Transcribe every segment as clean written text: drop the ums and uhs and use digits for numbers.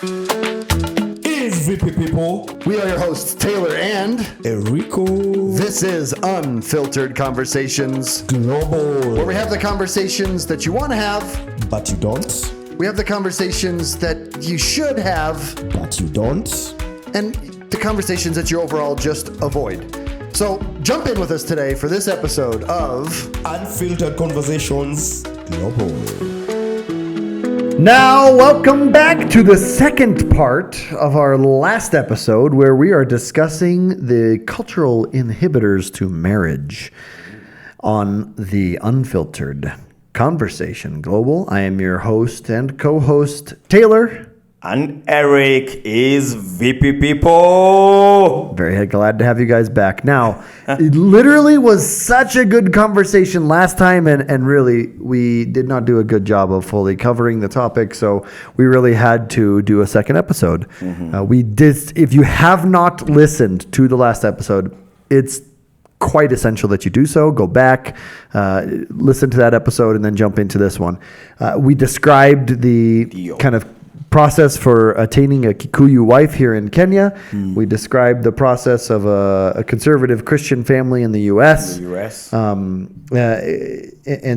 is VP people. We are your hosts, Taylor and Enrico this is Unfiltered Conversations, Global. where we have the conversations that you want to have. But you don't. We have the conversations that you should have, But you don't. and the conversations that you overall just avoid. So jump in with us today for this episode of Unfiltered Conversations Global. Now, welcome back to the second part of our last episode where we are discussing the cultural inhibitors to marriage on the Unfiltered Conversation Global. I am your host and co-host, Taylor. And Eric is VP people. Very glad to have you guys back. Now, it literally was such a good conversation last time, and really, we did not do a good job of fully covering the topic, so we really had to do a second episode. We did. If you have not listened to the last episode, it's quite essential that you do so. Go back, listen to that episode, and then jump into this one. We described the kind of process for attaining a Kikuyu wife here in Kenya. We described the process of a conservative Christian family in the U.S. And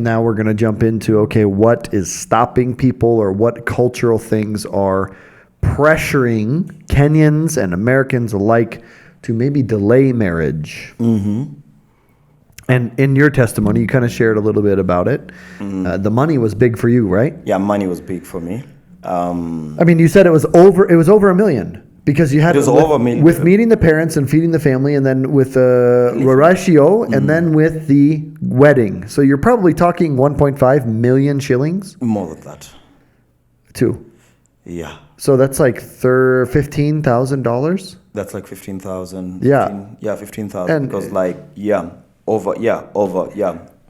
now we're going to jump into, okay, what is stopping people, or what cultural things are pressuring Kenyans and Americans alike to maybe delay marriage. And in your testimony, you kind of shared a little bit about it. The money was big for you, right? Yeah, money was big for me. I mean, you said it was over $1 million because you had It was with, over $1 million. with meeting the parents and feeding the family, and then with Rorashio, and then with the wedding. So you're probably talking 1.5 million shillings. More than that. Too. Yeah. So that's like $15,000. That's like 15,000. Yeah. 15,000. And- Because over.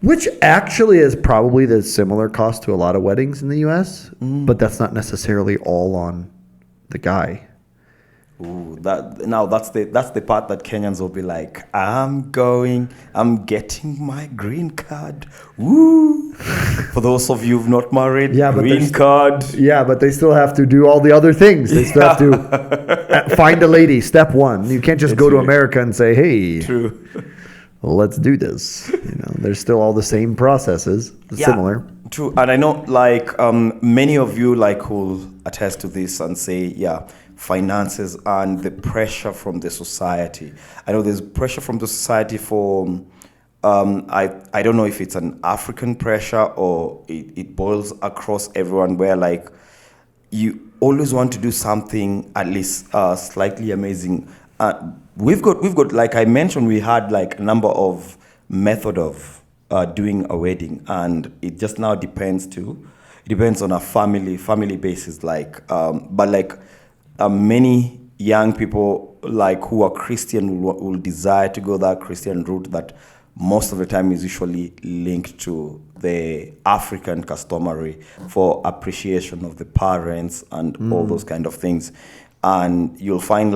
Which actually is probably the similar cost to a lot of weddings in the U.S., but that's not necessarily all on the guy. Ooh, that's the part that Kenyans will be like, I'm getting my green card. Woo! For those of you who've not married, Yeah, but green there's- card. Yeah, but they still have to do all the other things. They still have to find a lady, step one. You can't just go to right. America and say, hey, True. let's do this. There's still all the same processes, similar. True. And I know many of you will attest to this and say, finances and the pressure from the society. I know there's pressure from the society for, I don't know if it's an African pressure or it boils across everyone, where you always want to do something at least slightly amazing. We've got like I mentioned, we had a number of method of doing a wedding, and it just now depends on a family basis. Many young people who are Christian will desire to go that Christian route that most of the time is usually linked to the African customary for appreciation of the parents and all those kind of things. And you'll find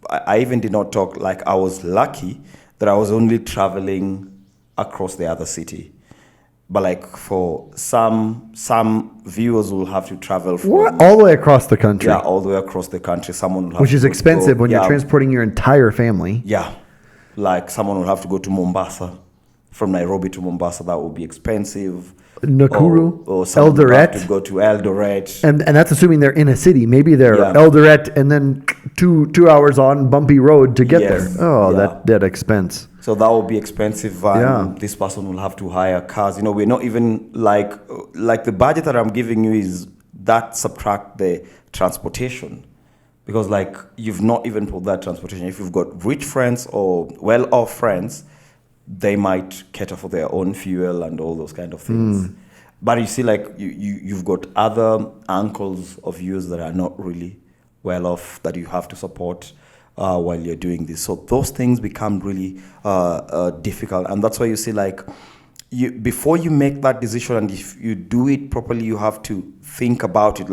I even did not talk, I was lucky that I was only traveling across the other city. But for some viewers will have to travel from All the way across the country, all the way across the country. Someone will have which is to expensive go, when you're transporting your entire family. Yeah, someone will have to go to Mombasa, from Nairobi to Mombasa. That would be expensive. Nakuru, or someone will have Eldoret. to go to Eldoret. And that's assuming they're in a city. Maybe they're Yeah. Eldoret and then two hours on bumpy road to get Yes. there. Oh, Yeah. that expense. So that will be expensive, and Yeah. this person will have to hire cars. We're not even like the budget that I'm giving you is that subtract the transportation, because you've not even put that transportation. If you've got rich friends or well-off friends, they might cater for their own fuel and all those kind of things. But you see, you've got other uncles of yours that are not really well-off that you have to support while you're doing this. So those things become really difficult. And that's why you see, before you make that decision, and if you do it properly, you have to think about it.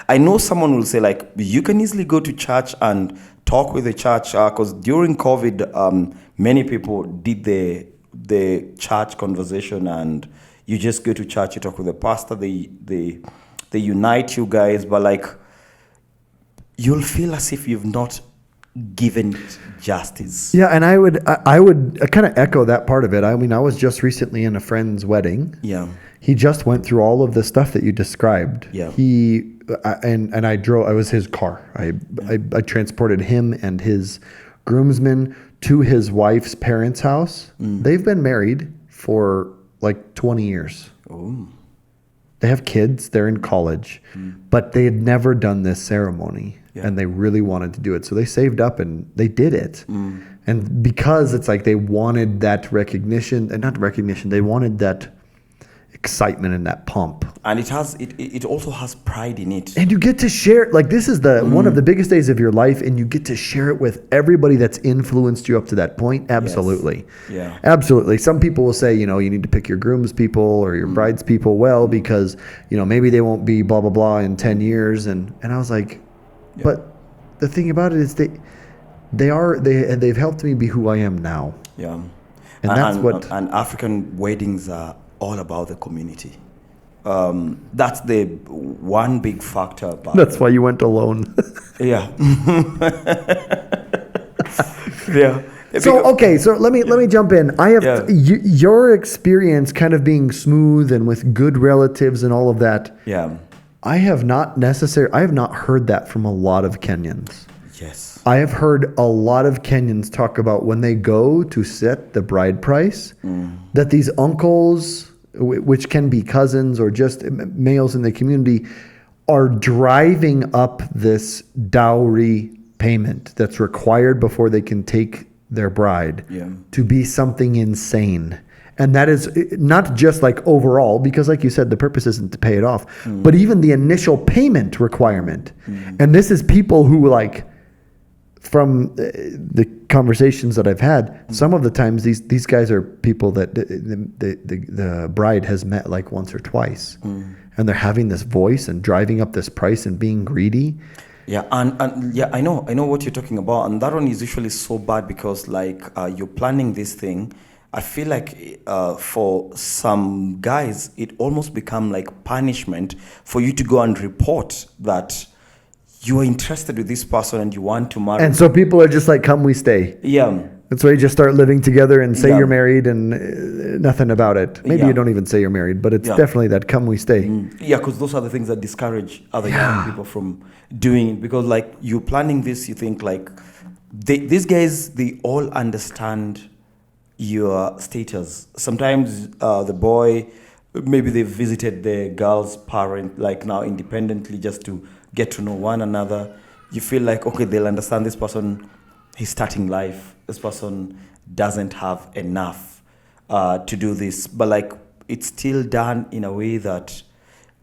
I know someone will say, you can easily go to church and talk with the church, because during COVID, many people did the church conversation, and you just go to church, you talk with the pastor, they unite you guys. But you'll feel as if you've not given it justice. Yeah, and I would kind of echo that part of it. I mean, I was just recently in a friend's wedding. Yeah. He just went through all of the stuff that you described. Yeah. And I drove. I was his car. I transported him and his groomsmen to his wife's parents' house. They've been married for like 20 years. Oh. They have kids. They're in college, but they had never done this ceremony, and they really wanted to do it. So they saved up and they did it. And because it's like they wanted that recognition, and not recognition, they wanted that excitement and that pump. And it also has pride in it. And you get to share, like this is the one of the biggest days of your life, and you get to share it with everybody that's influenced you up to that point. Absolutely. Yeah. Absolutely. Some people will say, you need to pick your groom's people or your bride's people well because, maybe they won't be blah, blah, blah in 10 years. And I was like, but the thing about it is they've helped me be who I am now. Yeah. And that's what... And African weddings are all about the community. That's the one big factor about That's why you went alone. Yeah. Yeah. So let me jump in. I have your experience kind of being smooth and with good relatives and all of that. Yeah. I have not heard that from a lot of Kenyans. Yes. I have heard a lot of Kenyans talk about when they go to set the bride price, that these uncles, which can be cousins or just males in the community, are driving up this dowry payment that's required before they can take their bride to be something insane. And that is not just like overall, because like you said, the purpose isn't to pay it off, but even the initial payment requirement. And this is people who like, from the conversations that I've had, some of the times these guys are people that the bride has met like once or twice, and they're having this voice and driving up this price and being greedy. Yeah, and yeah, I know what you're talking about, and that one is usually so bad because like you're planning this thing. I feel like for some guys, it almost become like punishment for you to go and report that you are interested with this person and you want to marry. And so people are just like, come, we stay. Yeah. That's why you just start living together and say you're married and nothing about it. Maybe you don't even say you're married, but it's definitely that come, we stay. Yeah, because those are the things that discourage other young people from doing it. Because like you're planning this, you think like, these guys, they all understand your status. Sometimes the boy, maybe they visited the girl's parent, like now independently just to get to know one another. You feel like, okay, they'll understand this person, he's starting life. This person doesn't have enough to do this. But like, it's still done in a way that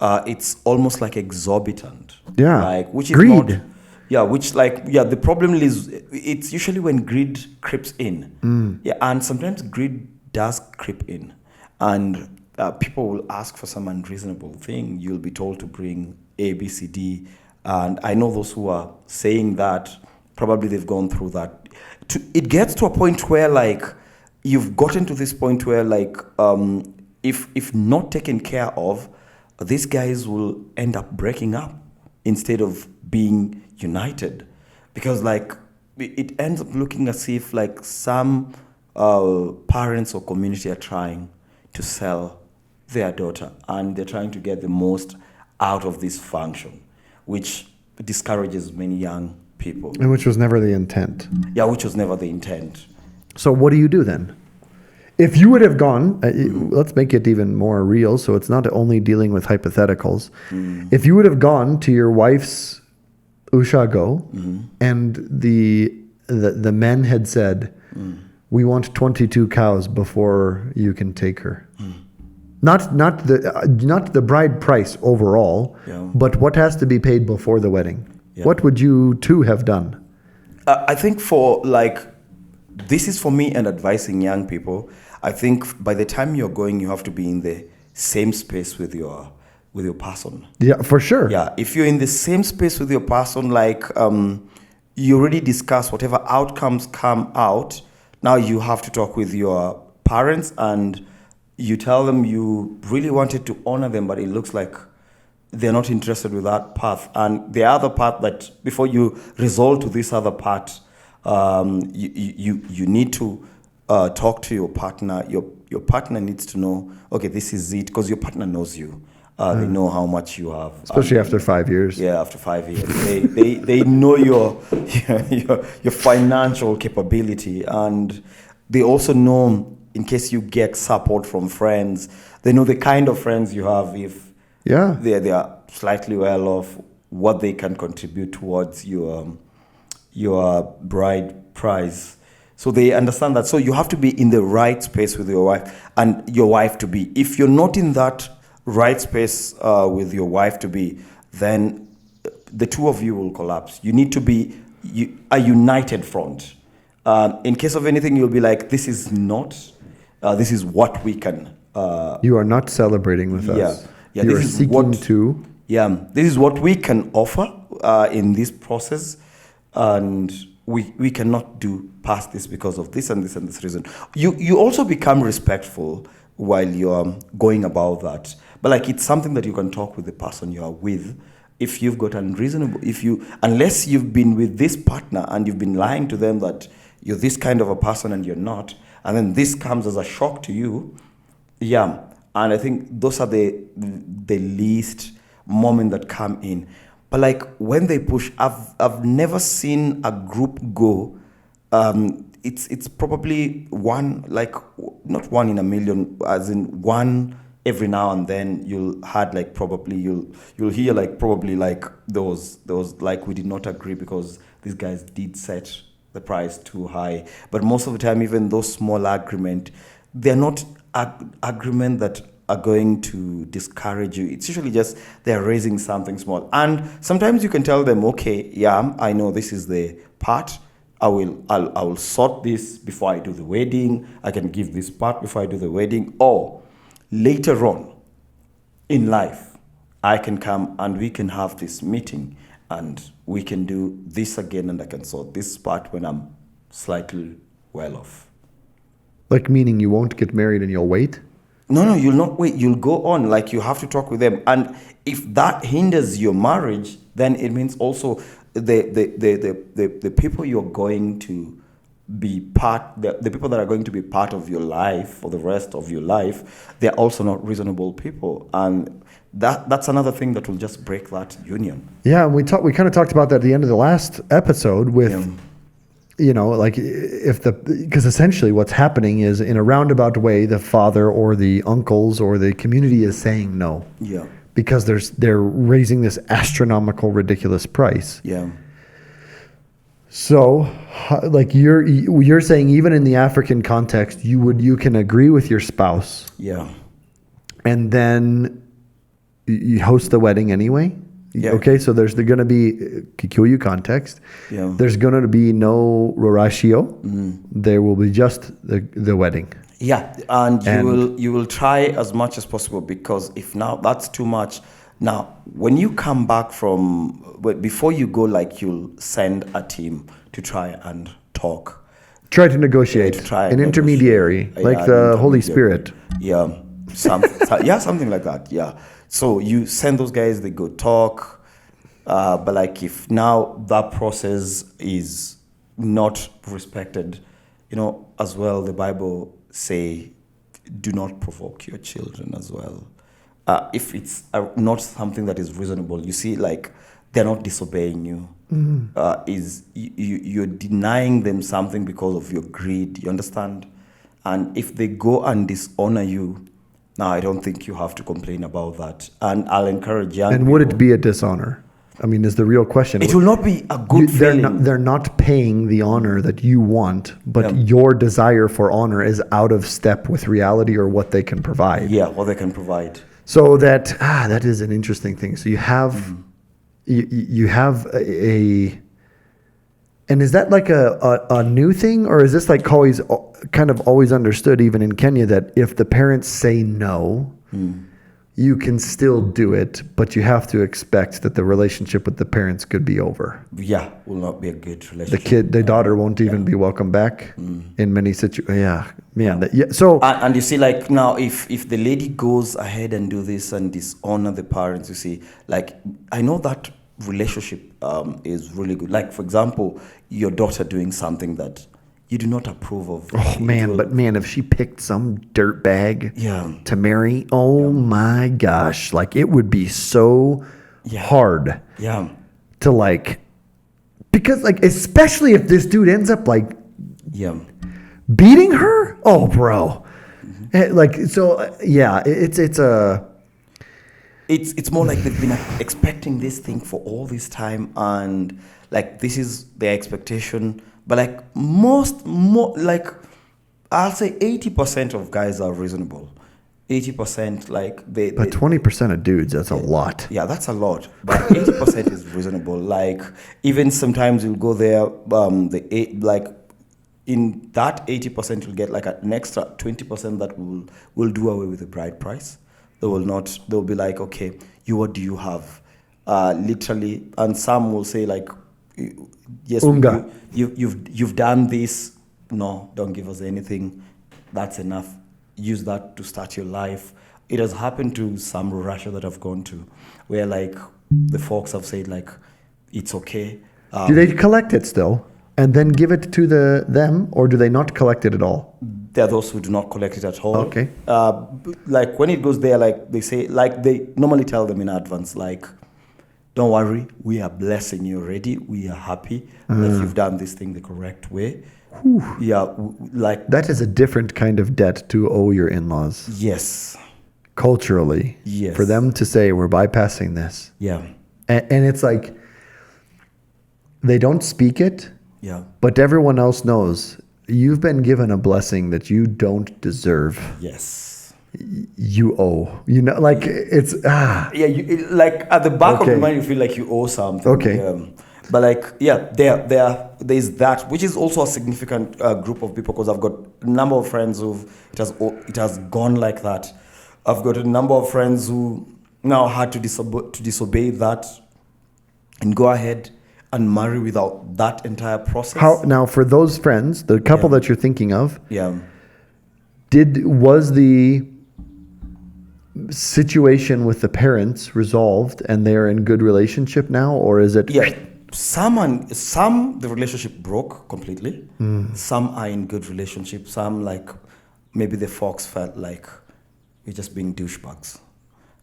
it's almost like exorbitant. Yeah. Like, which is greed. not... Yeah, which like, the problem is it's usually when greed creeps in. Yeah, and sometimes greed does creep in. And people will ask for some unreasonable thing. You'll be told to bring A, B, C, D. And I know those who are saying that, probably they've gone through that. It gets to a point where like, you've gotten to this point where like, if not taken care of, these guys will end up breaking up instead of being united, because like it ends up looking as if like some parents or community are trying to sell their daughter and they're trying to get the most out of this function, which discourages many young people. And which was never the intent. Yeah, which was never the intent. So what do you do then? If you would have gone, let's make it even more real, so it's not only dealing with hypotheticals. If you would have gone to your wife's ushago and the men had said, we want 22 cows before you can take her. Not the bride price overall, but what has to be paid before the wedding. Yeah. What would you two have done? I think for like, this is for me and advising young people. I think by the time you're going, you have to be in the same space with your person. Yeah, for sure. Yeah, if you're in the same space with your person, like you already discuss whatever outcomes come out. Now you have to talk with your parents and you tell them you really wanted to honor them, but it looks like they're not interested with that path. And the other part that before you resolve to this other part, you need to talk to your partner. Your partner needs to know, okay, this is it, because your partner knows you. They know how much you have. Especially after 5 years. Yeah, after 5 years. They know your financial capability, and they also know in case you get support from friends. They know the kind of friends you have. If they are slightly well off, what they can contribute towards your bride price. So they understand that. So you have to be in the right space with your wife, and your wife to be. If you're not in that right space with your wife to be, then the two of you will collapse. You need to be a united front. In case of anything, you'll be like, this is not, this is what we can. You are not celebrating with us. Yeah, you are this is seeking to. Yeah, this is what we can offer in this process, and we cannot do past this because of this and this and this reason. You also become respectful while you're going about that. But like, it's something that you can talk with the person you are with. If you've got unreasonable, unless you've been with this partner and you've been lying to them that you're this kind of a person and you're not, and then this comes as a shock to you, yeah. And I think those are the least moment that come in. But like, when they push, I've never seen a group go. It's probably one, like, not one in a million, as in one every now and then. You'll hear like probably like those like, we did not agree because these guys did set the price too high. But most of the time, even those small agreement, they're not agreement that are going to discourage you. It's usually just they're raising something small. And sometimes you can tell them, okay, yeah, I know this is the part. I will sort this before I do the wedding. I can give this part before I do the wedding. Or later on in life, I can come and we can have this meeting and we can do this again, and I can sort this part when I'm slightly well off. Like, meaning you won't get married and you'll wait? No, you'll not wait. You'll go on. Like, you have to talk with them. And if that hinders your marriage, then it means also the people you're going to be part, the people that are going to be part of your life for the rest of your life, they're also not reasonable people. And that's another thing that will just break that union. Yeah, and we kind of talked about that at the end of the last episode with, like, because essentially what's happening is, in a roundabout way, the father or the uncles or the community is saying no. Yeah. Because they're raising this astronomical, ridiculous price. Yeah. So, like, you're saying, even in the African context, you can agree with your spouse. Yeah. And then you host the wedding anyway. Yeah. Okay, so there's going to be Kikuyu context. Yeah. There's going to be no rorashio. There will be just the wedding. Yeah, and you will try as much as possible, because if now that's too much. Now, when you come back before you go, like, you'll send a team to try and talk. Try to negotiate. An intermediary, like the Holy Spirit. Yeah, something like that. Yeah. So you send those guys, they go talk. But like, if now that process is not respected, as well, the Bible say, do not provoke your children as well. If it's not something that is reasonable, you see, like, they're not disobeying you. You're denying them something because of your greed. You understand? And if they go and dishonor you, now I don't think you have to complain about that. And I'll encourage young people. And would it be a dishonor? I mean, is the real question. It will not be a good feeling. They're not paying the honor that you want, but your desire for honor is out of step with reality or what they can provide. Yeah, what they can provide. So that is an interesting thing. So you have you have a, and is that like a new thing, or is this like always kind of always understood, even in Kenya, that if the parents say no, you can still do it, but you have to expect that the relationship with the parents could be over. Yeah, will not be a good relationship. The daughter won't even be welcome back in many situations. Yeah, man. So And you see, like now, if the lady goes ahead and do this and dishonor the parents, you see, like I know that relationship is really good. Like for example, your daughter doing something that you do not approve of. oh man, but man, if she picked some dirt bag Yeah. to marry, oh my gosh, like it would be so hard Yeah, to like, because like especially if this dude ends up like yeah, beating her. Oh, bro, like so yeah, it's a. it's more like they've been expecting this thing for all this time, and like this is their expectation. But like more like I'll say 80% of guys are reasonable. 80% like they. But 20% of dudes, that's a lot. Yeah, that's a lot. But 80% is reasonable. Like even sometimes you'll go there, like in that 80% you'll get like an extra 20% that will do away with the bride price. They will not. They'll be like, okay, what do you have? Literally, and some will say like, yes, Unga. you've done this. No, don't give us anything. That's enough. Use that to start your life. It has happened to some Russia that I've gone to, where like the folks have said like, it's okay. Do they collect it still and then give it to them, or do they not collect it at all? There are those who do not collect it at all. Okay. Like when it goes there, like they say, like they normally tell them in advance, like, don't worry, we are blessing you already. We are happy that you've done this thing the correct way. Yeah, like That is a different kind of debt to owe your in-laws yes, culturally. Yes. For them to say we're bypassing this, yeah, and it's like they don't speak it, yeah, but everyone else knows you've been given a blessing that you don't deserve. yes. You owe. You know, like it's Yeah, like at the back of Okay. your mind, you feel like you owe something. Okay. But like, yeah, there's that, which is also a significant group of people, because I've got a number of friends it has gone like that. I've got a number of friends who now had to disobey that and go ahead and marry without that entire process. how now for those friends, the couple that you're thinking of, Yeah. was the situation with the parents resolved and they're in good relationship now, or is it Yeah, some the relationship broke completely. Some are in good relationship. Some like maybe the folks felt like we're just being douchebags,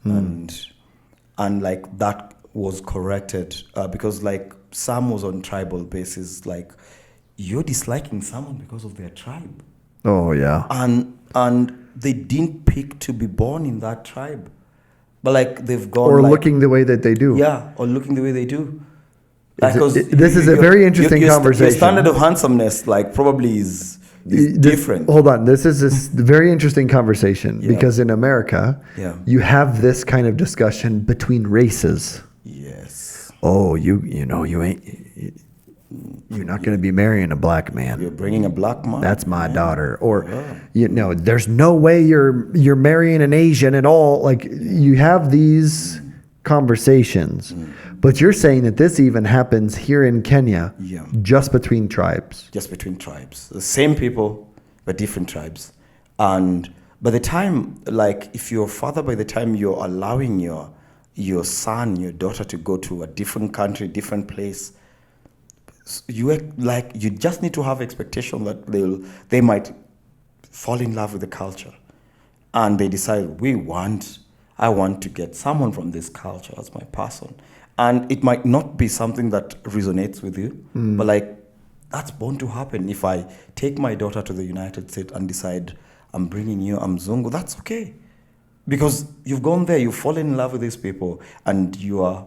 and like that was corrected because like some was on tribal basis. Like you're disliking someone because of their tribe, Oh yeah. and they didn't pick to be born in that tribe, but like they've gone Or like, looking the way that they do. yeah, or looking the way they do. Is it- 'Cause this is a very interesting your conversation. standard of handsomeness, like, probably is This- different. Hold on. This is this very interesting conversation Yeah. because in America, Yeah. you have this kind of discussion between races. Yes, Oh, you know you ain't you're not going to be marrying a black man. you're bringing a black man. That's my daughter. Or you know, there's no way you're marrying an Asian at all. Like you have these conversations, but you're saying that this even happens here in Kenya, Yeah. just between tribes. just between tribes, the same people but different tribes. And by the time, like, if your father, by the time you're allowing your son, your daughter to go to a different country, different place, you just need to have expectation that they might fall in love with the culture, and they decide I want to get someone from this culture as my person, and it might not be something that resonates with you, but like that's bound to happen. If I take my daughter to the United States and decide I'm bringing you Mzungu, that's okay, because you've gone there, you've fallen in love with these people, and you are.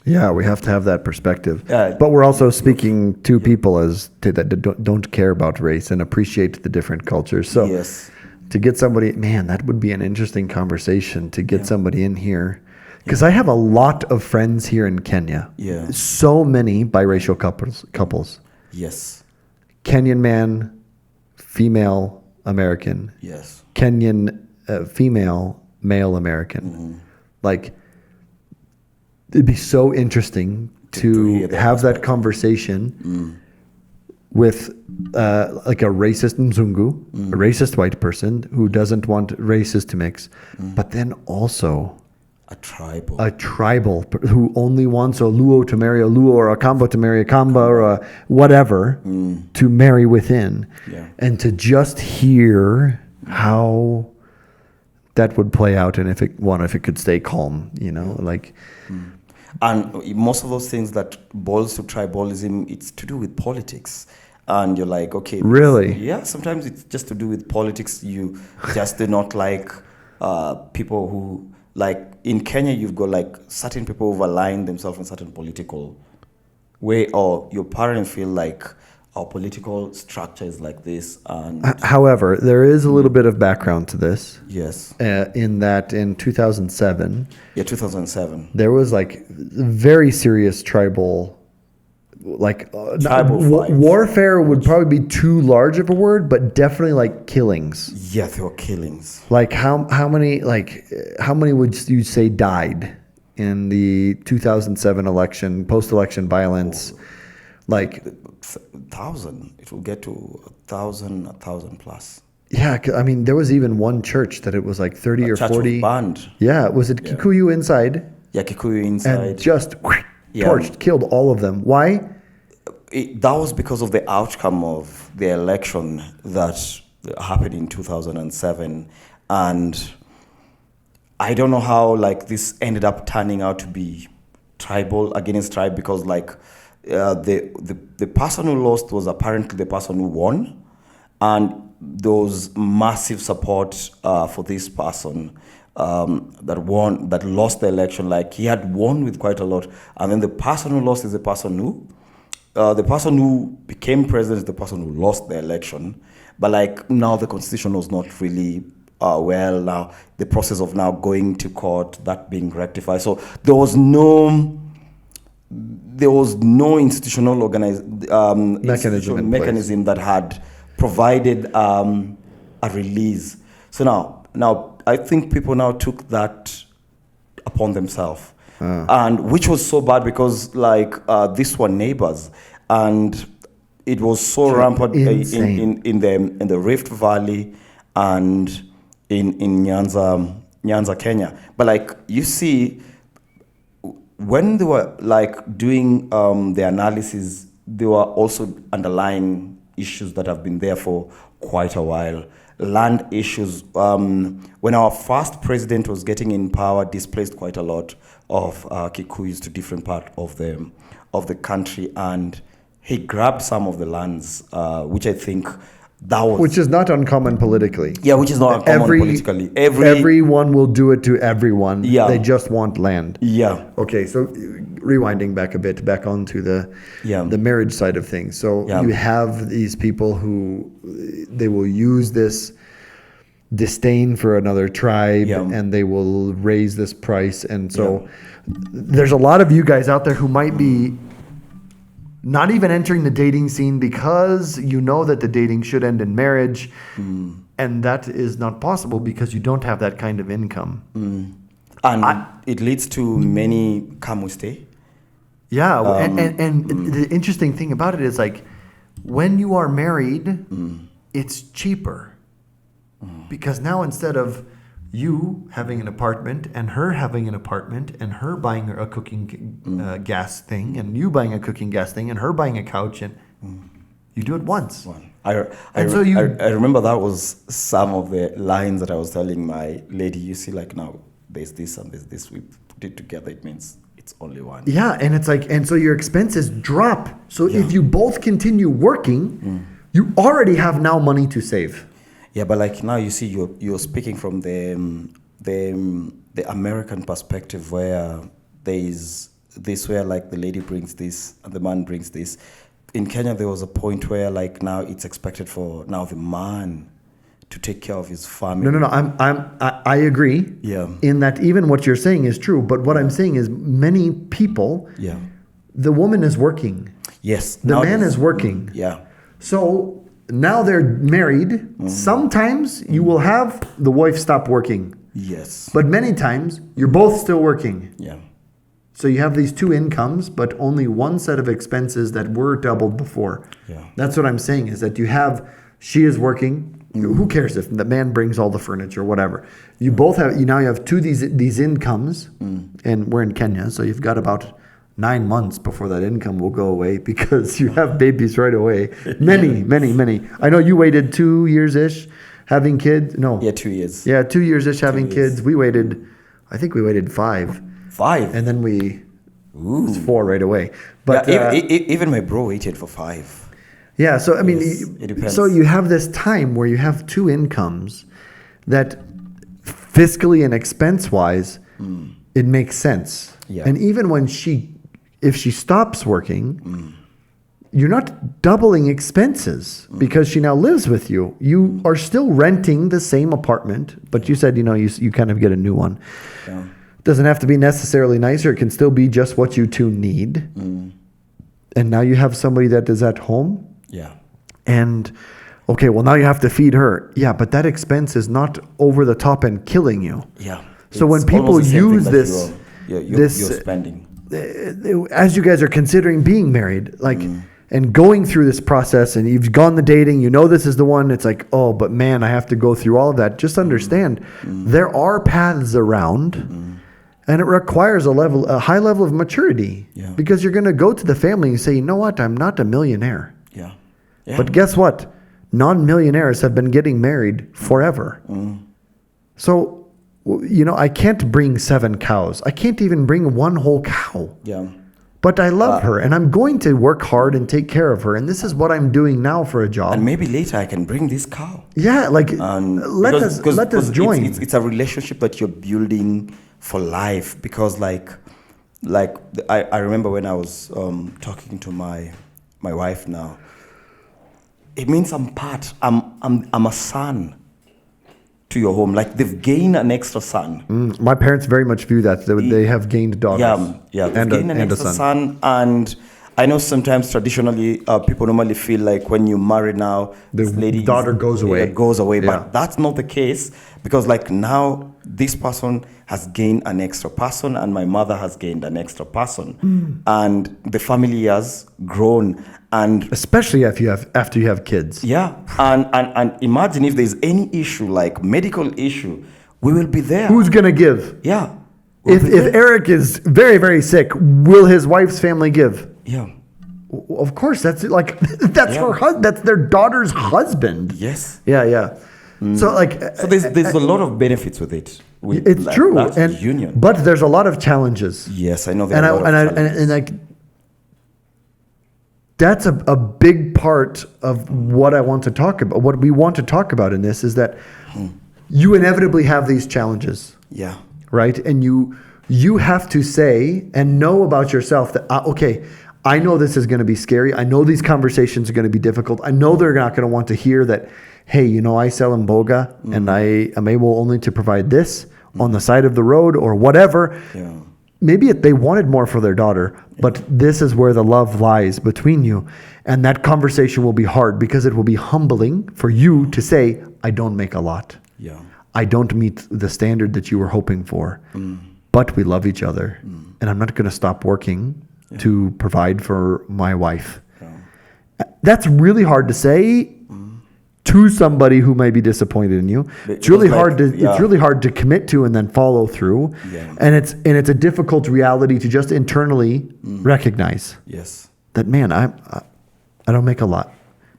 Yeah, we have to have that perspective. Yeah. But we're also speaking to people that don't care about race and appreciate the different cultures. So Yes. to get somebody, man, that would be an interesting conversation to get somebody in here. Because I have a lot of friends here in Kenya. Yeah. So many biracial couples. Yes. Kenyan man, female American. Yes. Kenyan female, male American. Like, it'd be so interesting To to hear their have that conversation with like a racist Mzungu, a racist white person who doesn't want races to mix, but then also A tribal. a tribal who only wants a Luo to marry a Luo or a Kamba to marry a Kamba or a whatever to marry within. Yeah. And to just hear how that would play out and if it could stay calm, you know, like And most of those things that boils to tribalism, it's to do with politics. And you're like, okay. Really? Yeah, sometimes it's just to do with politics. You just do not like people who, like in Kenya, you've got like certain people who've aligned themselves in certain political way, or your parents feel like our political structure is like this. And However, there is a little bit of background to this yes. in that in 2007, Yeah, 2007. there was like very serious tribal, like Tribal fights. warfare would probably be too large of a word, but definitely like killings. Yeah, there were killings. Like how many would you say died in the 2007 election, post-election violence? Like 1,000. It will get to 1,000 plus. yeah, I mean there was even one church that it was like 30 or Church 40. was banned. Yeah, was it Kikuyu inside? Yeah, Kikuyu inside. And just Yeah. torched, killed all of them. Why? That was because of the outcome of the election that happened in 2007, and I don't know how like this ended up turning out to be tribal against tribe, because like the person who lost was apparently the person who won, and there was massive support for this person that lost the election. Like he had won with quite a lot, and then the person who lost is the person who became president is the person who lost the election. But like now the constitution was not really well. Now the process of now going to court, that being rectified. So there was no institutional mechanism that had provided a release. So now I think people now took that upon themselves, and which was so bad because like these were neighbors, and it was so rampant in the Rift Valley and in Nyanza, Kenya. But like you see, when they were like doing the analysis, there were also underlying issues that have been there for quite a while. Land issues. When our first president was getting in power, displaced quite a lot of Kikuyus to different part of the country, and he grabbed some of the lands, which I think that was... Which is not uncommon politically. Yeah, which is not uncommon politically. Everyone will do it to everyone. Yeah. They just want land. Yeah. Okay, so rewinding back a bit, back onto the marriage side of things. So you have these people who they will use this disdain for another tribe and they will raise this price. And so there's a lot of you guys out there who might be not even entering the dating scene because you know that the dating should end in marriage. And that is not possible because you don't have that kind of income. And it leads to many kamustay. Yeah, and the interesting thing about it is like when you are married, it's cheaper. Because now instead of you having an apartment and her having an apartment and her buying a cooking gas thing and you buying a cooking gas thing and her buying a couch, and you do it once. I remember that was some of the lines that I was telling my lady. You see, like now there's this and there's this. We put it together. It means it's only one. Yeah, and it's like, and so your expenses drop. So if you both continue working, you already have now money to save. Yeah, but like now you see, you're speaking from the American perspective, where there is this, where like the lady brings this and the man brings this. In Kenya, there was a point where like now it's expected for now the man to take care of his family. No. I agree. Yeah. In that, even what you're saying is true. But what I'm saying is, many people. Yeah. The woman is working. Yes. The man is working. Yeah. So now they're married. Sometimes you will have the wife stop working Yes. But many times you're both still working. Yeah. So you have these two incomes, but only one set of expenses that were doubled before. Yeah. That's what I'm saying is that she is working. Who cares if the man brings all the furniture, whatever. You both have, you have these incomes, and we're in Kenya, so you've got about 9 months before that income will go away because you have babies right away. Many. I know you waited 2 years-ish having kids. No. Yeah, 2 years. Yeah, 2 years-ish having 2 years. kids. I think we waited 5. 5. And then it's 4 right away. But yeah, even my bro waited for 5. Yeah, so I mean, Yes, it depends. so you have this time where you have two incomes that fiscally and expense-wise, it makes sense. Yeah. And even when if she stops working, you're not doubling expenses because she now lives with you. You are still renting the same apartment, but you said, you kind of get a new one. Yeah. Doesn't have to be necessarily nicer. It can still be just what you two need. And now you have somebody that is at home. Yeah. And okay, well now you have to feed her. Yeah, but that expense is not over the top and killing you. Yeah. So when It's people almost the same use thing this, that you're spending. as you guys are considering being married, and going through this process, and you've gone the dating, this is the one. It's like, oh, but man, I have to go through all of that. Just understand, there are paths around. And it requires a high level of maturity. Yeah. Because you're going to go to the family and say, you know what, I'm not a millionaire. Yeah. Yeah. But guess what? Non-millionaires have been getting married forever. So, I can't bring 7 cows. I can't even bring one whole cow. Yeah. But I love her, and I'm going to work hard and take care of her. And this is what I'm doing now for a job. And maybe later I can bring this cow. Yeah, let us join. It's a relationship that you're building for life, because like I remember when I was talking to my wife now, it means I'm a son to your home. Like they've gained an extra son. My parents very much view that. They have gained daughters. Yeah, they've and gained an extra son. And I know sometimes traditionally people normally feel like when you marry now, this lady's daughter goes away. Yeah. But that's not the case, because like now this person has gained an extra person and my mother has gained an extra person. And the family has grown. And especially after you have kids. yeah, and imagine if there's any issue, like medical issue, we will be there. Who's gonna give? Yeah. If Eric is very, very sick, will his wife's family give? Yeah. Of course, that's her husband. That's their daughter's husband. Yes. Yeah. So So there's a lot of benefits with it. It's true, and union. But there's a lot of challenges. Yes, I know there are a lot of challenges. And that's a big part of what I want to talk about. What we want to talk about in this is that you inevitably have these challenges. Yeah. Right? And you have to say and know about yourself that, okay, I know this is going to be scary. I know these conversations are going to be difficult. I know they're not going to want to hear that, hey, I sell mboga and I am able only to provide this on the side of the road or whatever. Yeah. Maybe they wanted more for their daughter, but this is where the love lies between you. And that conversation will be hard because it will be humbling for you to say, I don't make a lot. Yeah. I don't meet the standard that you were hoping for, but we love each other. And I'm not going to stop working to provide for my wife. Yeah. That's really hard to say to somebody who may be disappointed in you. It's really hard to commit to and then follow through. Yeah. And it's a difficult reality to just internally recognize. Yes. That, man, I don't make a lot,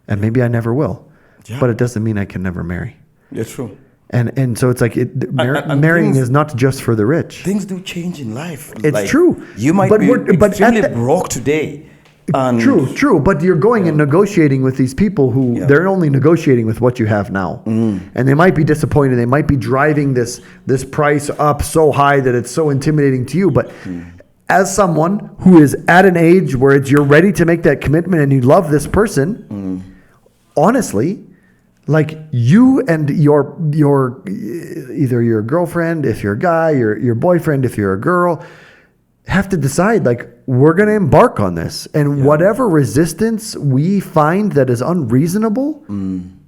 and maybe I never will. Yeah. But it doesn't mean I can never marry. Yeah, true. And so it's like marrying is not just for the rich. Things do change in life. It's true. You might be extremely broke today. And True. But you're going and negotiating with these people who they're only negotiating with what you have now. And they might be disappointed. They might be driving this price up so high that it's so intimidating to you. But as someone who is at an age where you're ready to make that commitment and you love this person, honestly, like you and your either your girlfriend, if you're a guy, your boyfriend, if you're a girl, have to decide, like, we're going to embark on this. And whatever resistance we find that is unreasonable,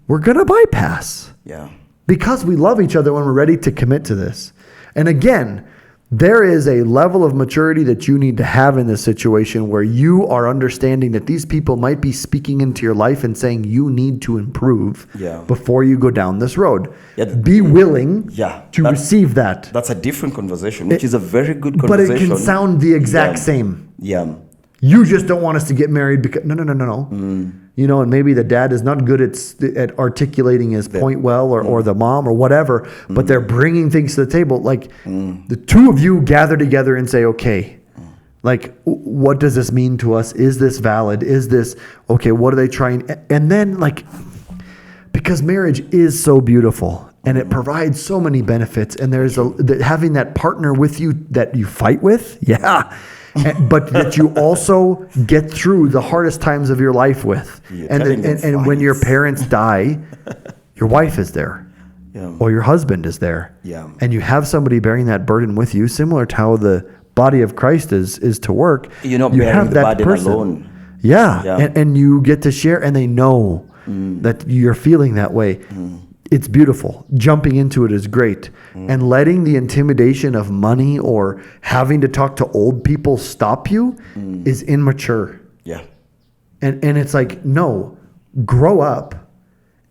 we're going to bypass. Yeah. because we love each other when we're ready to commit to this. And again, there is a level of maturity that you need to have in this situation where you are understanding that these people might be speaking into your life and saying you need to improve before you go down this road. Be willing to receive that. That's a different conversation, which is a very good conversation. But it can sound the exact same. Yeah. You just don't want us to get married because no. You know, and maybe the dad is not good at articulating his point well, or the mom or whatever, but they're bringing things to the table. Like the two of you gather together and say, okay, like, what does this mean to us? Is this valid? Is this, okay, what are they trying? And then, like, because marriage is so beautiful and it provides so many benefits, and there's having that partner with you that you fight with. Yeah. But that you also get through the hardest times of your life with. And when your parents die, your wife is there. Or your husband is there. And you have somebody bearing that burden with you, similar to how the body of Christ is to work. You're not bearing the burden alone. And you get to share, and they know that you're feeling that way. It's beautiful. Jumping into it is great. And letting the intimidation of money or having to talk to old people stop you is immature. Yeah. And it's like, no, grow up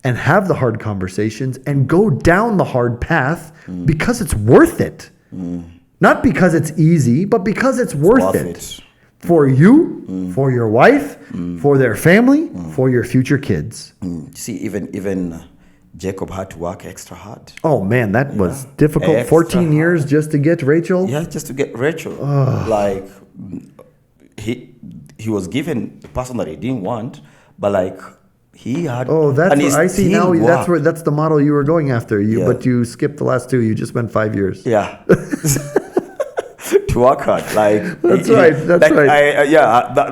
and have the hard conversations and go down the hard path because it's worth it. Not because it's easy, but because it's worth it. For you, for your wife, for their family, for your future kids. See, even Jacob had to work extra hard. Oh man, that was difficult. Extra 14 years hard. just to get Rachel. Yeah, just to get Rachel. Like he was given the person that he didn't want, but like he had. Oh, that's what I see now. Worked. That's the model you were going after. But you skipped the last two. You just went 5 years. Yeah. To work hard, like that's right.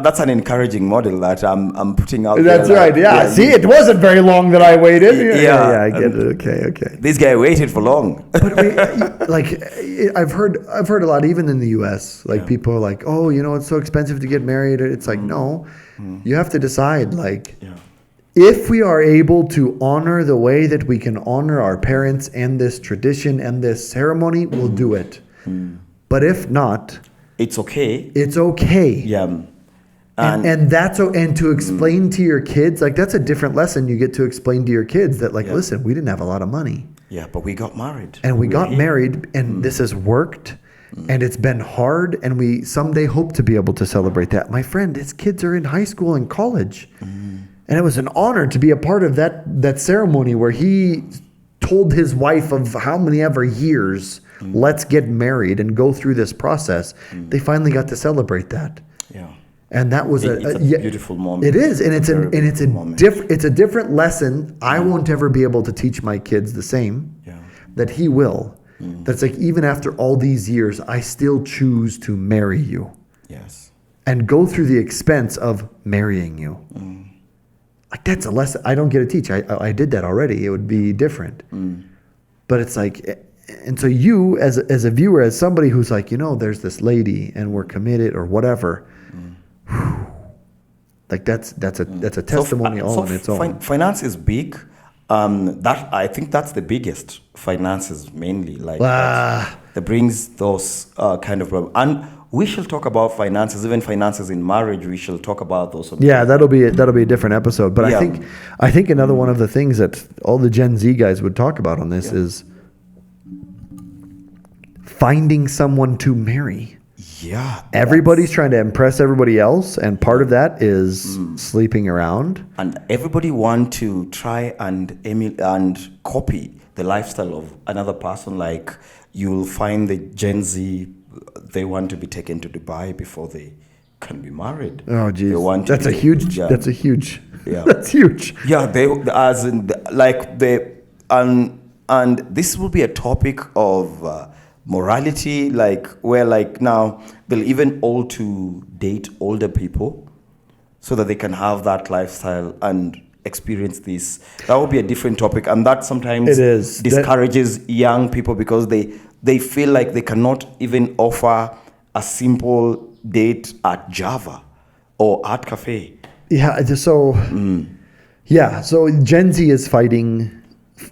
That's an encouraging model that I'm putting out. That's there, right. Like, See, it wasn't very long that I waited. Yeah, I get it. Okay. This guy waited for long. But I've heard a lot, even in the U.S. Like people are like, oh, you know, it's so expensive to get married. It's like, no, you have to decide. Like, if we are able to honor the way that we can honor our parents and this tradition and this ceremony, we'll do it. But if not, it's okay. It's okay. Yeah. And that's and to explain to your kids, like that's a different lesson you get to explain to your kids that listen, we didn't have a lot of money. Yeah, but we got married. And we got married, and this has worked, and it's been hard, and we someday hope to be able to celebrate that. My friend, his kids are in high school and college. And it was an honor to be a part of that ceremony where he told his wife of how many ever years, let's get married and go through this process. They finally got to celebrate that. Yeah. And that was it's a beautiful moment. It is, and it's a different lesson. I won't ever be able to teach my kids the same. That he will. That's like, even after all these years, I still choose to marry you. Yes. And go through the expense of marrying you. Like, that's a lesson I don't get to teach. I did that already. It would be different. But it's like, and so you as a viewer, as somebody who's like, you know, there's this lady and we're committed or whatever. Like that's a testimony all on its own. Finance is big. That I think that's the biggest. Finances mainly, like that brings those kind of problems. And we shall talk about finances, even finances in marriage. We shall talk about those. Yeah, that'll be a different episode. But I think another one of the things that all the Gen Z guys would talk about on this is finding someone to marry. Yeah. Everybody's trying to impress everybody else, and part of that is sleeping around. And everybody want to try and copy the lifestyle of another person. Like, you'll find the Gen Z, they want to be taken to Dubai before they can be married. Oh, geez. That's huge. Yeah. That's huge. Yeah, and this will be a topic of morality, like where like now they'll even opt to date older people so that they can have that lifestyle and experience this. That would be a different topic, and that sometimes discourages young people because they feel like they cannot even offer a simple date at Java or Art Cafe. Yeah, so Gen Z is fighting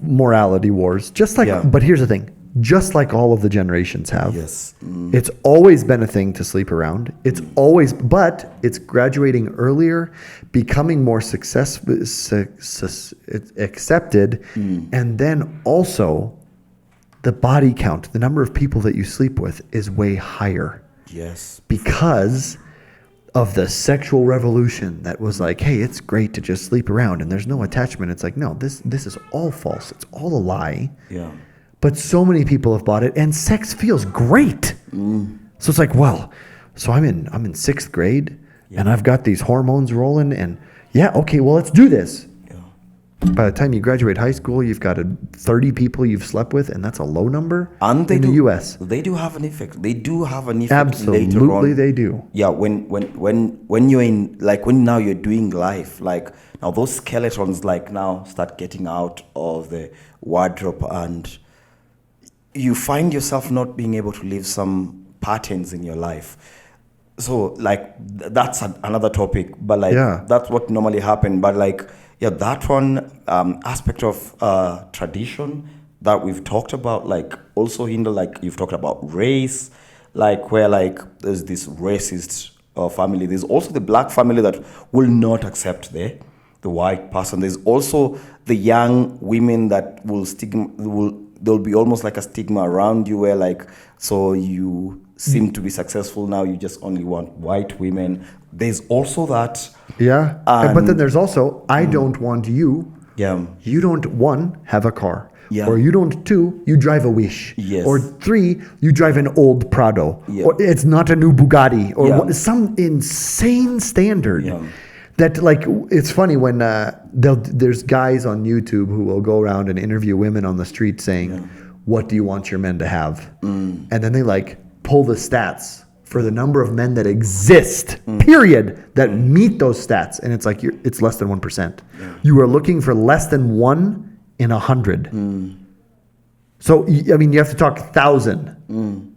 morality wars, just like. Yeah. But here's the thing: just like all of the generations have, Yes. it's always been a thing to sleep around. It's always, but it's graduating earlier, becoming more accepted, and then also the body count, the number of people that you sleep with, is way higher Yes. because of the sexual revolution that was like, hey, it's great to just sleep around and there's no attachment. It's like, no, this is all false. It's all a lie. Yeah. But so many people have bought it, and sex feels great. So it's like, well, so I'm in sixth grade, and I've got these hormones rolling, and yeah, okay, well, let's do this. Yeah. By the time you graduate high school, you've got 30 people you've slept with, and that's a low number And in the U.S. They do have an effect. They do have an effect later on. Absolutely, they do. Yeah, when you're in, like, when now you're doing life, like, now those skeletons, like, now start getting out of the wardrobe, and you find yourself not being able to leave some patterns in your life. So, like, that's another topic, but, like, Yeah. that's what normally happen. But, like, yeah, that one aspect of tradition that we've talked about, like, also hinder, like, you've talked about race, like, where, like, there's this racist family. There's also the black family that will not accept the white person. There's also the young women that there'll be almost like a stigma around you, where, like, so you seem to be successful now, you just only want white women. There's also that. Yeah, but then there's also, I don't want you. Yeah. You don't, one, have a car. Yeah. Or you don't, two, you drive a Wish. Yes. Or three, you drive an old Prado. Yeah. Or it's not a new Bugatti. Or Yeah. some insane standard. Yeah. That, like, it's funny when there's guys on YouTube who will go around and interview women on the street saying, what do you want your men to have? And then they, like, pull the stats for the number of men that exist, period, that meet those stats. And it's like, it's less than 1%. You are looking for less than 1 in 100. So, I mean, you have to talk 1,000.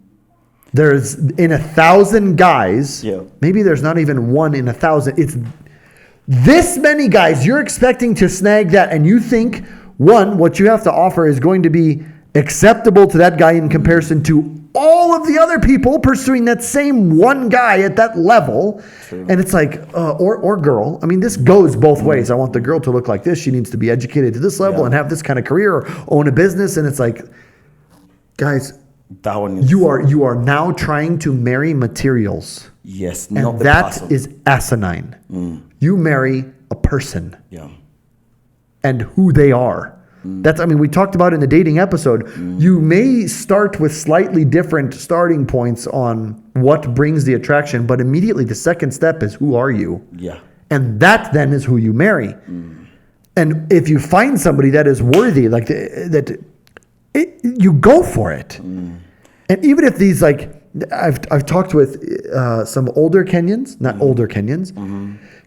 There's in 1,000 guys, maybe there's not even 1 in 1,000. It's this many guys. You're expecting to snag that, and you think, one, what you have to offer is going to be acceptable to that guy in comparison to all of the other people pursuing that same one guy at that level. True. And it's like, or girl. I mean, this goes both ways. I want the girl to look like this. She needs to be educated to this level and have this kind of career or own a business. And it's like, guys, that one is, you are now trying to marry materials. Yes, And not the that person. is asinine. You marry a person Yeah. and who they are. That's, I mean, we talked about in the dating episode, you may start with slightly different starting points on what brings the attraction, but immediately the second step is, who are you? Yeah. And that then is who you marry. And if you find somebody that is worthy, like you go for it. And even if these, like, I've talked with some older Kenyans, not older Kenyans,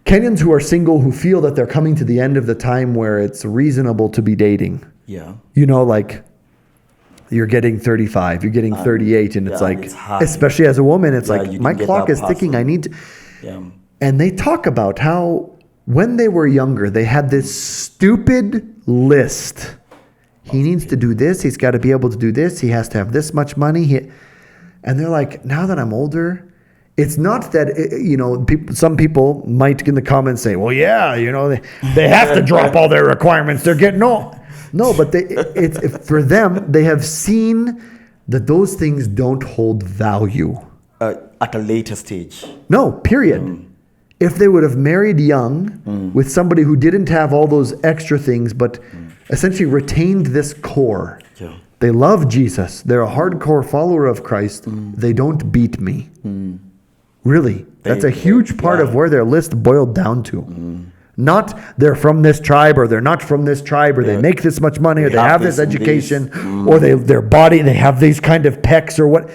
Kenyans who are single, who feel that they're coming to the end of the time where it's reasonable to be dating. Yeah. You know, like, you're getting 35, you're getting 38, and it's yeah, like, it's high. especially as a woman, it's Yeah, like, you my can get clock that is ticking, person. I need to. Yeah. And they talk about how when they were younger, they had this stupid list. He needs to do this, he's got to be able to do this, he has to have this much money. And they're like, now that I'm older, it's not that, you know, some people might in the comments say, well, yeah, you know, they have to drop all their requirements. They're getting no, but it's for them, they have seen that those things don't hold value. At a later stage. No, period. If they would have married young with somebody who didn't have all those extra things, but essentially retained this core. Yeah. They love Jesus. They're a hardcore follower of Christ. They don't beat me. Really. That's a huge part of where their list boiled down to. Not they're from this tribe, or they're not from this tribe, or they make this much money, or they have this education, or their body, they have these kind of pecs, or what.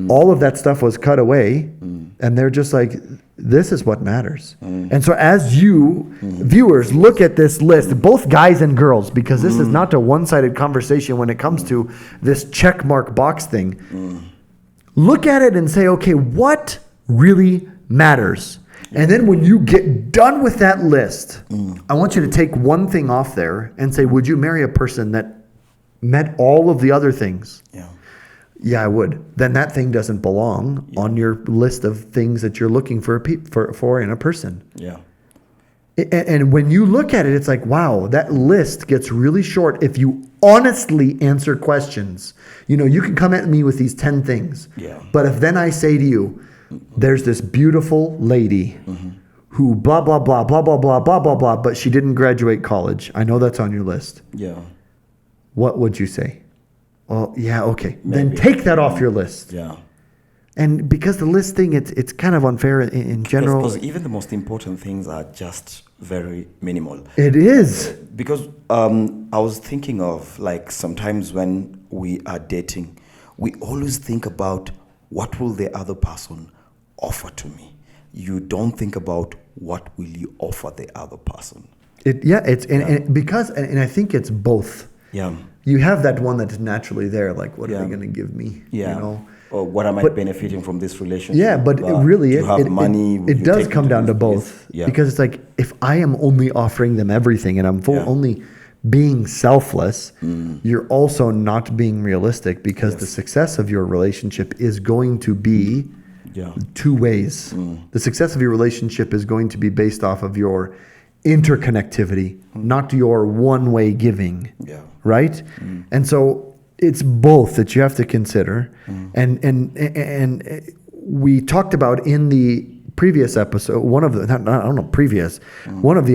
All of that stuff was cut away, and they're just like, this is what matters. And so as you, viewers, look at this list, both guys and girls, because this is not a one-sided conversation when it comes to this check mark box thing. Look at it and say, okay, what really matters? And then when you get done with that list, I want you to take one thing off there and say, would you marry a person that met all of the other things, Yeah. yeah, I would. Then that thing doesn't belong on your list of things that you're looking for for in a person. Yeah. And when you look at it, it's like, wow, that list gets really short if you honestly answer questions. You can come at me with these 10 things. Yeah. But if then I say to you, there's this beautiful lady who blah, blah, blah, blah, blah, blah, blah, blah, blah, but she didn't graduate college. I know that's on your list. Yeah. What would you say? Well, yeah, okay. Maybe. Then take that off your list. Yeah. And because the list thing, it's kind of unfair in general. Because even the most important things are just very minimal. It is. Because I was thinking of, like, sometimes when we are dating, we always think about what will the other person offer to me. You don't think about what will you offer the other person. And because I think it's both. Yeah. You have that one that's naturally there, like, what are Yeah. they going to give me? Yeah. Or what am I But- benefiting from this relationship? Yeah, but really, you have money. it you does take come me down to this both. place. Yeah. Because it's like, if I am only offering them everything and I'm Yeah. only being selfless, you're also not being realistic, because the success of your relationship is going to be Yeah. two ways. The success of your relationship is going to be based off of your interconnectivity, not your one-way giving. Yeah. Right? And so it's both that you have to consider. And we talked about in the previous episode, one of the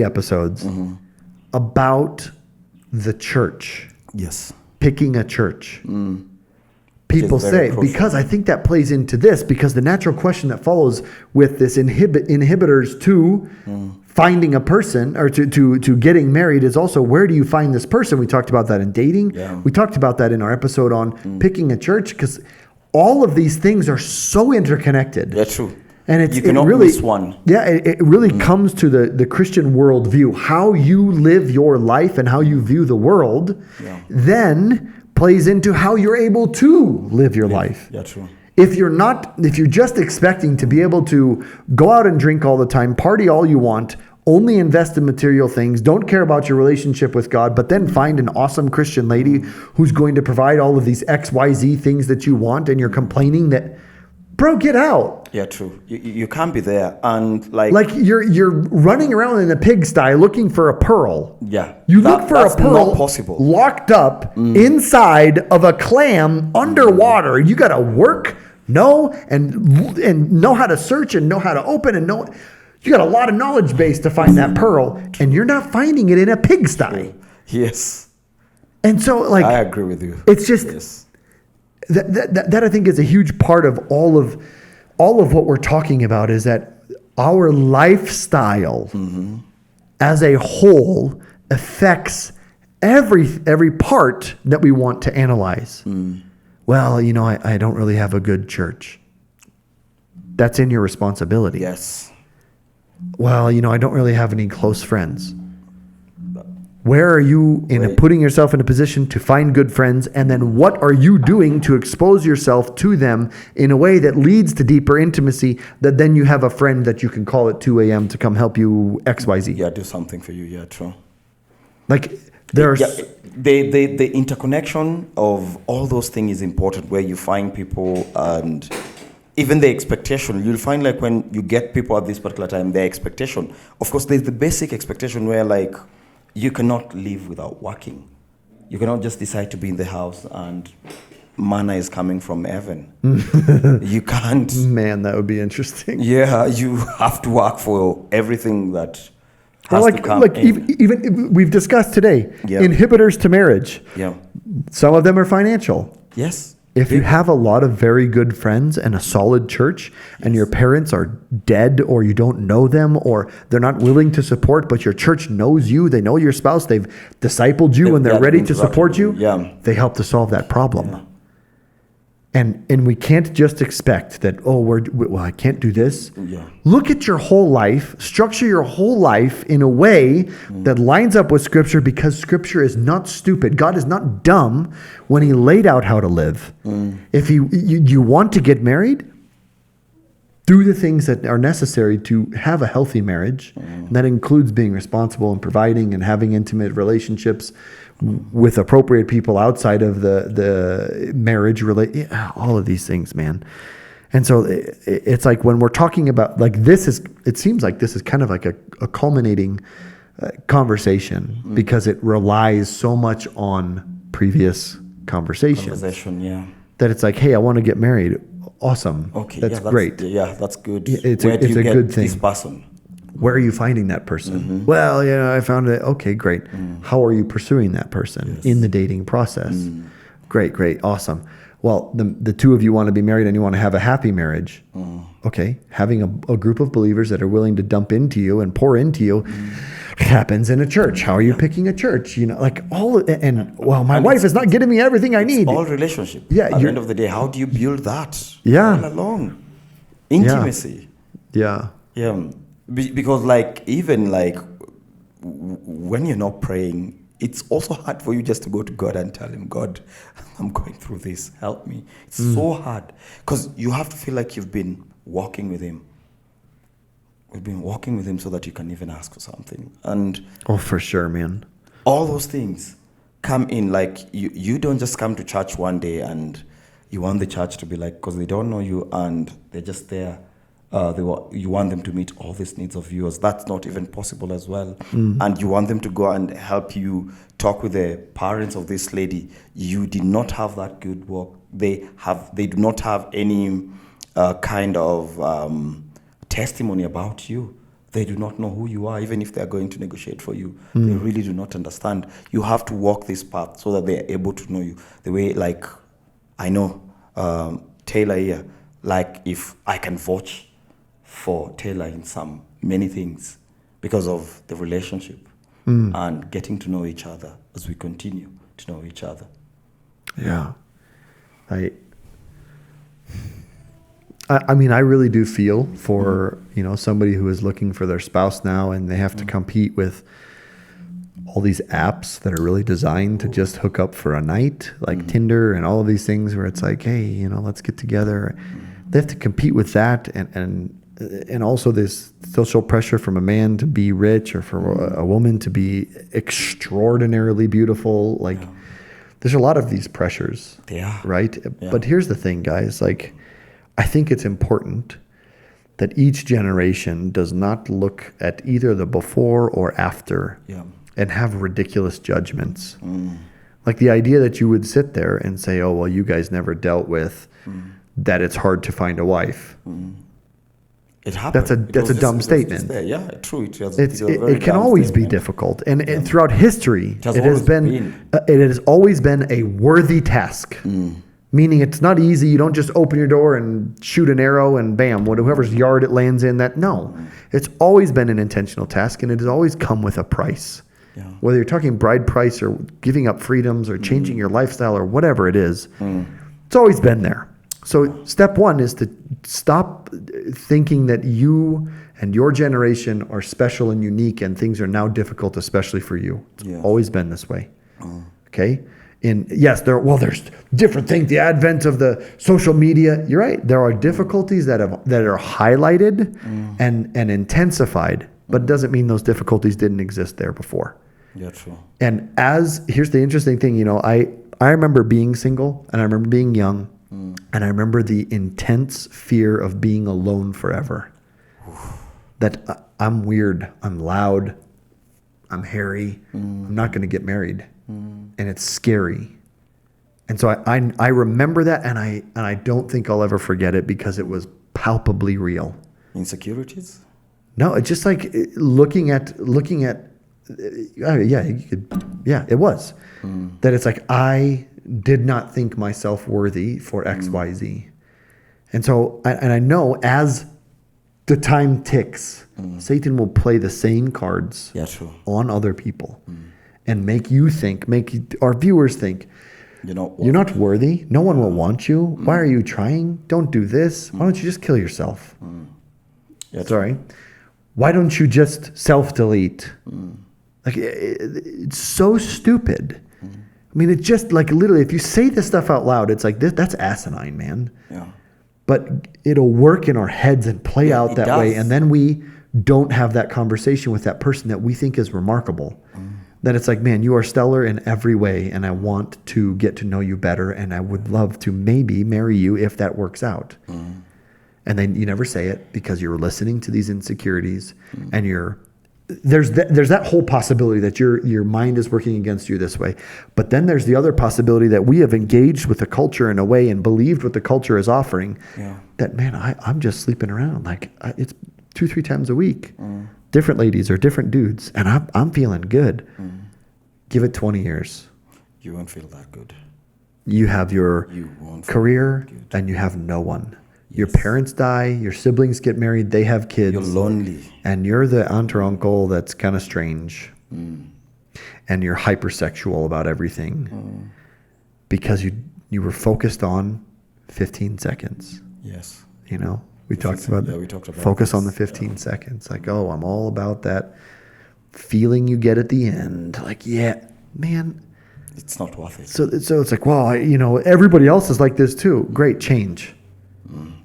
episodes about the church, Yes. picking a church. People very say, crucial. because I think that plays into this, because the natural question that follows with this inhibitors to finding a person, or to getting married, is also, where do you find this person? We talked about that in dating. Yeah. We talked about that in our episode on picking a church, because all of these things are so interconnected. Yeah, true. And you cannot miss one. Yeah, it really comes to the Christian worldview. How you live your life and how you view the world then plays into how you're able to live your life. Yeah, true. If you're just expecting to be able to go out and drink all the time, party all you want, only invest in material things, don't care about your relationship with God, but then find an awesome Christian lady who's going to provide all of these XYZ things that you want, and you're complaining that, bro, get out. Yeah, true. You can't be there. And like you're running around in a pigsty looking for a pearl. yeah. You look for a that's pearl not possible. locked up inside of a clam underwater. You got to work, and know how to search and know how to open and know. You got a lot of knowledge base to find that pearl, and you're not finding it in a pigsty. Yes. And so, like, I agree with you. it's just Yes. that I think is a huge part of all of what we're talking about, is that our lifestyle as a whole affects every part that we want to analyze. Well, I don't really have a good church. That's in your responsibility. Yes. Well, I don't really have any close friends. Where are you in Wait. putting yourself in a position to find good friends? And then what are you doing to expose yourself to them in a way that leads to deeper intimacy, that then you have a friend that you can call at 2 a.m. to come help you XYZ? Yeah, do something for you. Yeah, true. Like, there's... Yeah, the interconnection of all those things is important, where you find people, and even the expectation. You'll find, like, when you get people at this particular time, their expectation. Of course, there's the basic expectation where, like, you cannot live without working. You cannot just decide to be in the house and manna is coming from heaven. You can't. Man, that would be interesting. Yeah, you have to work for everything that has Or to come like in. even we've discussed today, Yeah. inhibitors to marriage. Yeah. Some of them are financial. Yes. If you have a lot of very good friends and a solid church, and your parents are dead, or you don't know them, or they're not willing to support, but your church knows you, they know your spouse, they've discipled you, and they're ready to support you, they help to solve that problem. And we can't just expect that, I can't do this. Yeah. Look at your whole life, structure your whole life in a way that lines up with Scripture, because Scripture is not stupid. God is not dumb when He laid out how to live. If you want to get married, do the things that are necessary to have a healthy marriage. And that includes being responsible and providing and having intimate relationships with appropriate people outside of the marriage, all of these things, man. And so it's like when we're talking about like it seems like this is kind of like a culminating conversation because it relies so much on previous conversations. Yeah. That it's like, hey, I want to get married. Awesome. Okay. That's great. Yeah, that's good. It's Where do you a get good thing. this person? Where are you finding that person? Well, I found it. Okay, great. How are you pursuing that person in the dating process? Great, awesome. Well, the two of you want to be married and you want to have a happy marriage. Okay, having a group of believers that are willing to dump into you and pour into you happens in a church. How are you picking a church? Like my wife is not getting me everything I need. All relationship. Yeah, At the end of the day, how do you build that? Yeah. All along. Intimacy. Yeah. Yeah. Because like even like when you're not praying, it's also hard for you just to go to God and tell him, God, I'm going through this, help me. It's so hard because you have to feel like you've been walking with him. We've been walking with him so that you can even ask for something. And oh, for sure, man. all those things come in. Like you don't just come to church one day and you want the church to be like, because they don't know you and they're just there. You want them to meet all these needs of yours. That's not even possible as well. And you want them to go and help you talk with the parents of this lady. You did not have that good work. They do not have any kind of testimony about you. They do not know who you are, even if they are going to negotiate for you. They really do not understand. You have to walk this path so that they are able to know you. The way, like, I know Taylor here, like if I can vouch for Taylor in many things because of the relationship and getting to know each other as we continue to know each other. Yeah. I mean, I really do feel for, somebody who is looking for their spouse now and they have to compete with all these apps that are really designed to just hook up for a night, like Tinder and all of these things where it's like, hey, let's get together. They have to compete with that and also this social pressure from a man to be rich or for a woman to be extraordinarily beautiful. Like there's a lot of these pressures, right? Yeah. But here's the thing, guys, like I think it's important that each generation does not look at either the before or after and have ridiculous judgments. Like the idea that you would sit there and say, oh, well, you guys never dealt with that it's hard to find a wife. It happened. That's a dumb statement. Yeah, true. It can always be difficult, and throughout history, it has always been a worthy task. Meaning, it's not easy. You don't just open your door and shoot an arrow and bam, whoever's yard it lands in. It's always been an intentional task, and it has always come with a price. Yeah. Whether you're talking bride price or giving up freedoms or changing your lifestyle or whatever it is, it's always been there. So step one is to stop thinking that you and your generation are special and unique and things are now difficult, especially for you. It's always been this way. Okay? There's different things. The advent of the social media, you're right. There are difficulties that are highlighted and intensified, but it doesn't mean those difficulties didn't exist there before. Yeah, true. And here's the interesting thing, I remember being single and I remember being young. And I remember the intense fear of being alone forever. That I'm weird, I'm loud, I'm hairy, I'm not going to get married. And it's scary. And so I remember that and I don't think I'll ever forget it because it was palpably real. Insecurities? No, it's just like looking at it was. That it's like I did not think myself worthy for XYZ. And so, I know as the time ticks, Satan will play the same cards on other people and make our viewers think, you're not worthy. No one will want you. Why are you trying? Don't do this. Why don't you just kill yourself? Sorry. Why don't you just self-delete? Like, it's so stupid. I mean, it's just like literally, if you say this stuff out loud, it's like, that's asinine, man. Yeah. but it'll work in our heads and play Yeah, out it that way. does. And then we don't have that conversation with that person that we think is remarkable. That it's like, man, you are stellar in every way, and I want to get to know you better, and I would love to maybe marry you if that works out. And then you never say it because you're listening to these insecurities, and there's that whole possibility that your mind is working against you this way. But then there's the other possibility that we have engaged with the culture in a way and believed what the culture is offering. Yeah. That, man, I'm just sleeping around. Like it's 2-3 times a week. Different ladies or different dudes, and I'm feeling good. Give it 20 years. You won't feel that good. You have your You won't feel career, good. and you have no one. Your parents die, your siblings get married, they have kids. You're lonely. And you're the aunt or uncle that's kind of strange. And you're hypersexual about everything. Because you were focused on 15 seconds. Yes. You know? We talked about yeah, we talked about focus on the this, 15 seconds. Like, oh, I'm all about that feeling you get at the end. Like, yeah, man. It's not worth it. So it's like, well, everybody else is like this too. Great, change.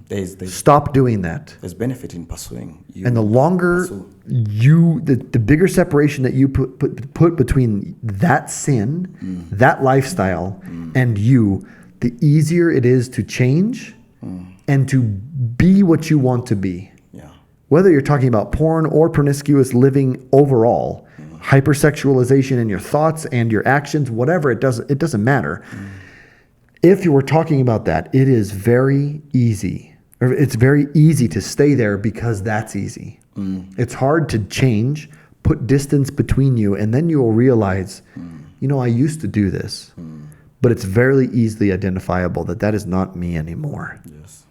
There's Stop doing that. benefit in pursuing. You And the longer pursue. the bigger separation that you put between that sin, that lifestyle, and you, the easier it is to change and to be what you want to be. Yeah. Whether you're talking about porn or promiscuous living overall, hypersexualization in your thoughts and your actions, whatever, it doesn't matter. If you were talking about that, it is very easy. Or it's very easy to stay there because that's easy. It's hard to change, put distance between you, and then you will realize, I used to do this. But it's very easily identifiable that is not me anymore. Yes.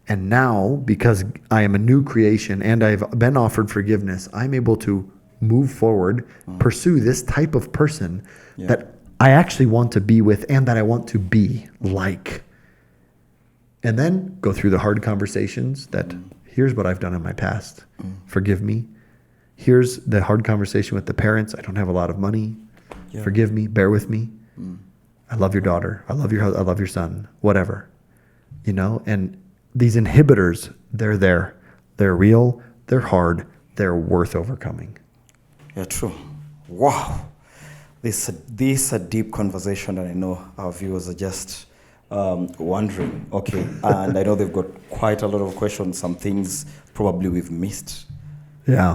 And now, because I am a new creation and I've been offered forgiveness, I'm able to move forward, pursue this type of person that I actually want to be with and that I want to be like. And then go through the hard conversations that here's what I've done in my past. Forgive me. Here's the hard conversation with the parents. I don't have a lot of money. Yeah. Forgive me. Bear with me. I love your daughter. I love your son. Whatever. And these inhibitors, they're there. They're real. They're hard. They're worth overcoming. Yeah, true. Wow. This is a deep conversation, and I know our viewers are just wondering. Okay, and I know they've got quite a lot of questions, some things probably we've missed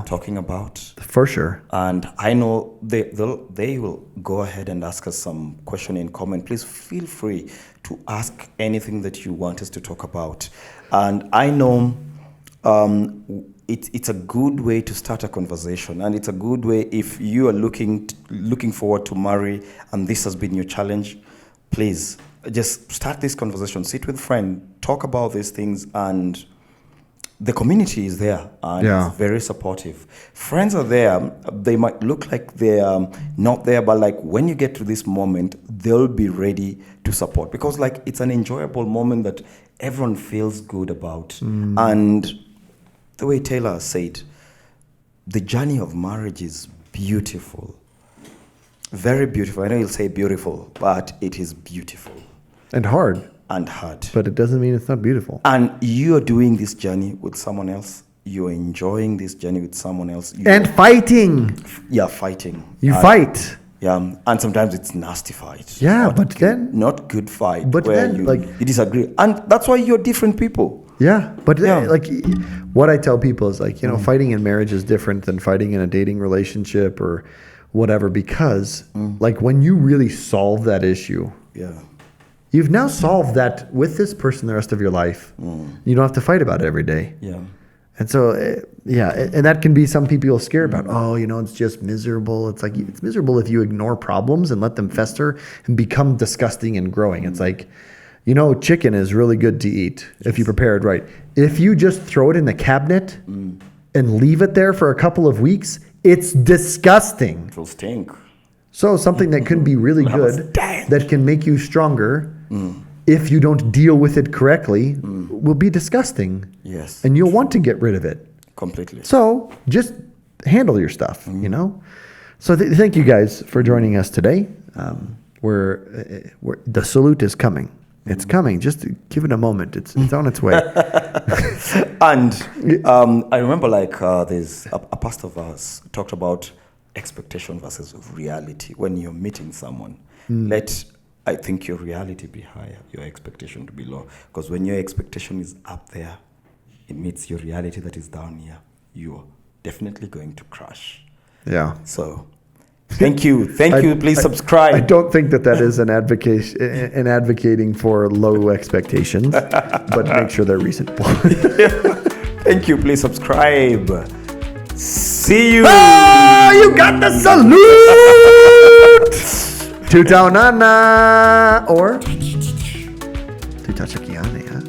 talking about. For sure. And I know they will go ahead and ask us some question in comment. Please feel free to ask anything that you want us to talk about. And I know it's a good way to start a conversation, and it's a good way if you are looking forward to marry and this has been your challenge. Please just start this conversation. Sit with a friend, talk about these things, and the community is there and it's very supportive. Friends are there. They might look like they're not there, but like when you get to this moment, they'll be ready to support, because like it's an enjoyable moment that everyone feels good about. And the way Taylor said, the journey of marriage is beautiful. Very beautiful. I know you'll say beautiful, but it is beautiful. And hard. And hard. But it doesn't mean it's not beautiful. And you're doing this journey with someone else. You're enjoying this journey with someone else. And fighting. You're fighting. You fight. Yeah, and sometimes it's nasty fight. Yeah, Not but good- then- not good fight. But where then, you, like- you disagree, and that's why you're different people. Yeah, but Yeah. like what I tell people is like, fighting in marriage is different than fighting in a dating relationship or whatever, because like when you really solve that issue, Yeah, you've now solved that with this person the rest of your life. You don't have to fight about it every day. yeah, And so, and that can be some people scared about, it's just miserable. It's like, it's miserable if you ignore problems and let them fester and become disgusting and growing. It's like, chicken is really good to eat if you prepare it right. If you just throw it in the cabinet and leave it there for a couple of weeks, it's disgusting. it will stink. So something that can be really good, that can make you stronger, if you don't deal with it correctly, will be disgusting. Yes, And you'll want to get rid of it. completely. So just handle your stuff, So thank you guys for joining us today. We're the salute is coming. It's coming. Just give it a moment. It's on its way. And I remember there's a pastor of ours talked about expectation versus reality. When you're meeting someone, I think your reality be higher, your expectation to be low. Because when your expectation is up there, it meets your reality that is down here, you're definitely going to crash. Yeah. So thank you. Please subscribe. I don't think that is an advocating for low expectations, but make sure they're reasonable. Thank you. Please subscribe. See you. Oh, you got the salute. Tutaonana or Tutachakiane, huh?